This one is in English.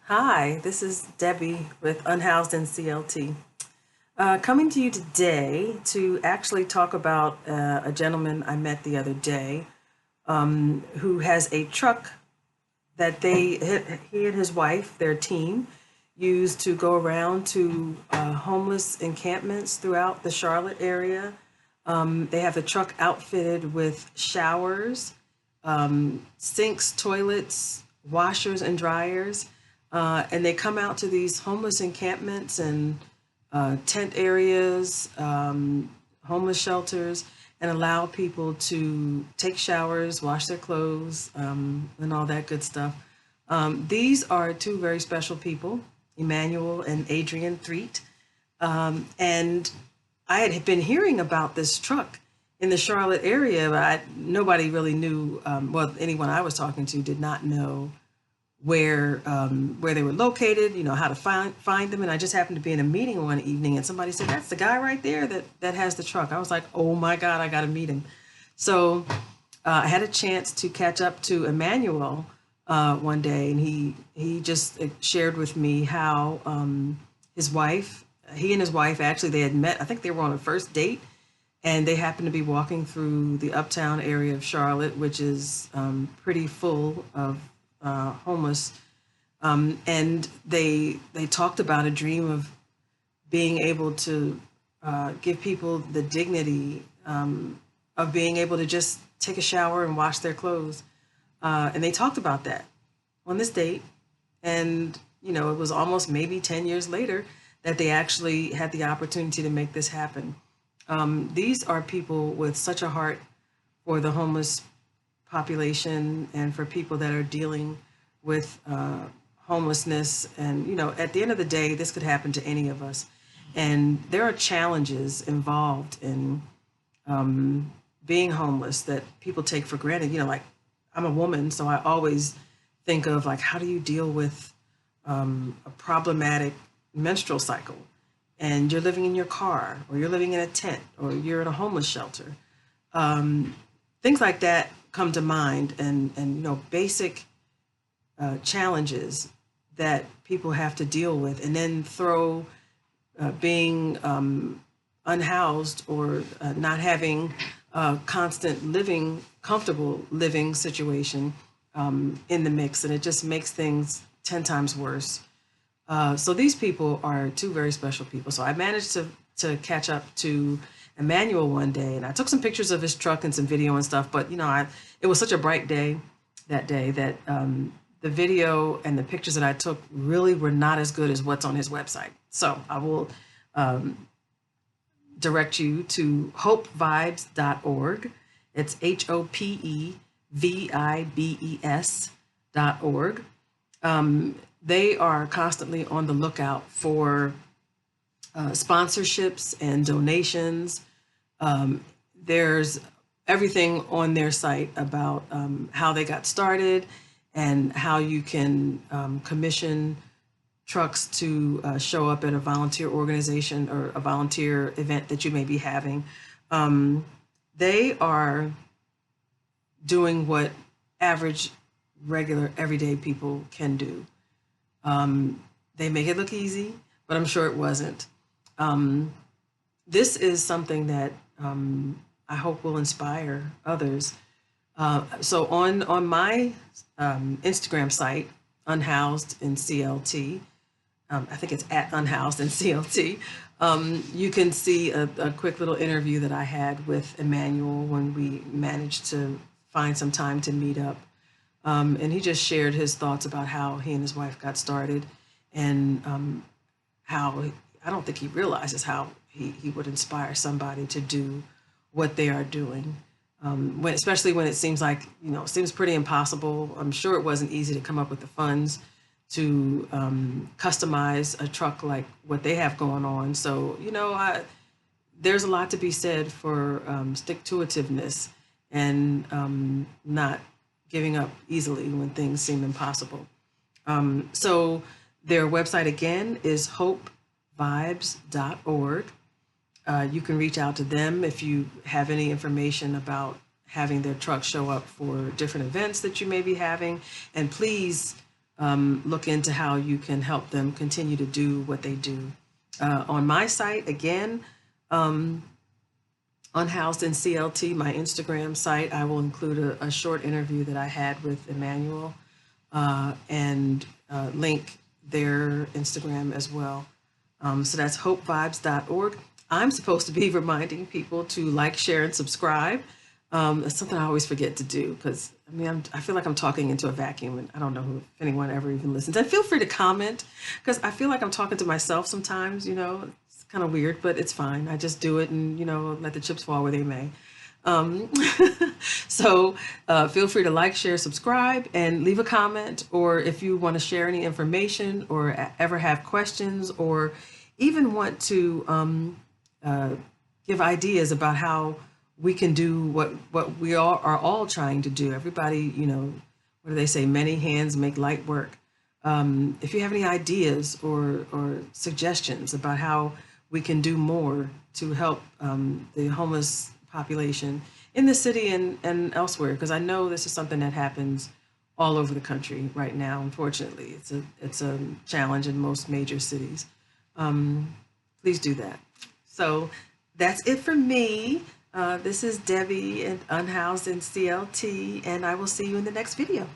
Hi, this is Debbie with Unhoused in CLT. Coming to you today to actually talk about a gentleman I met the other day who has a truck that he and his wife, their team, use to go around to homeless encampments throughout the Charlotte area. They have the truck outfitted with showers, sinks, toilets, washers, and dryers. And they come out to these homeless encampments and tent areas, homeless shelters, and allow people to take showers, wash their clothes, and all that good stuff. These are two very special people, Emmanuel and Adrienne Threatt. And I had been hearing about this truck in the Charlotte area, but nobody really knew. Well, anyone I was talking to did not know where they were located, how to find them. And I just happened to be in a meeting one evening, and somebody said, "That's the guy right there that has the truck." I was like, "Oh my God, I got to meet him." So I had a chance to catch up to Emmanuel one day, and he just shared with me how he and his wife actually they had met. I think they were on a first date, and they happened to be walking through the uptown area of Charlotte, which is pretty full of homeless. And they talked about a dream of being able to give people the dignity of being able to just take a shower and wash their clothes. And they talked about that on this date. And, it was almost maybe 10 years later that they actually had the opportunity to make this happen. These are people with such a heart for the homeless population and for people that are dealing with homelessness. And, at the end of the day, this could happen to any of us. And there are challenges involved in being homeless that people take for granted. Like I'm a woman, so I always think of like, how do you deal with a problematic menstrual cycle? And you're living in your car, or you're living in a tent, or you're in a homeless shelter. Things like that come to mind, and basic challenges that people have to deal with, and then throw being unhoused or not having a constant comfortable living situation in the mix, and it just makes things 10 times worse. So these people are two very special people. So I managed to catch up to Emmanuel one day, and I took some pictures of his truck and some video and stuff. But it was such a bright day that the video and the pictures that I took really were not as good as what's on his website. So I will direct you to hopevibes.org. It's HOPEVIBES.org. They are constantly on the lookout for sponsorships and donations. There's everything on their site about how they got started and how you can commission trucks to show up at a volunteer organization or a volunteer event that you may be having. They are doing what average, regular, everyday people can do. They make it look easy, but I'm sure it wasn't. This is something that I hope will inspire others. So on my Instagram site, Unhoused in CLT, I think it's at Unhoused in CLT. You can see a quick little interview that I had with Emmanuel when we managed to find some time to meet up. And he just shared his thoughts about how he and his wife got started, and how I don't think he realizes how he would inspire somebody to do what they are doing. Especially when it seems like, it seems pretty impossible. I'm sure it wasn't easy to come up with the funds to customize a truck like what they have going on. So, there's a lot to be said for stick-to-itiveness and not giving up easily when things seem impossible. So their website again is hopevibes.org. You can reach out to them if you have any information about having their truck show up for different events that you may be having. And please look into how you can help them continue to do what they do. On my site, again, Unhoused in CLT, my Instagram site, I will include a short interview that I had with Emmanuel and link their Instagram as well. So that's hopevibes.org. I'm supposed to be reminding people to like, share, and subscribe. It's something I always forget to do because I feel like I'm talking into a vacuum, and I don't know if anyone ever even listens. And feel free to comment because I feel like I'm talking to myself sometimes. It's kind of weird, but it's fine. I just do it and let the chips fall where they may. So feel free to like, share, subscribe, and leave a comment. Or if you want to share any information or ever have questions or even want to give ideas about how we can do what we are all trying to do. Everybody, what do they say? Many hands make light work. If you have any ideas or suggestions about how we can do more to help the homeless population in the city and elsewhere, because I know this is something that happens all over the country right now. Unfortunately, it's a challenge in most major cities. Please do that. So that's it for me. This is Debbie and Unhoused in CLT, and I will see you in the next video.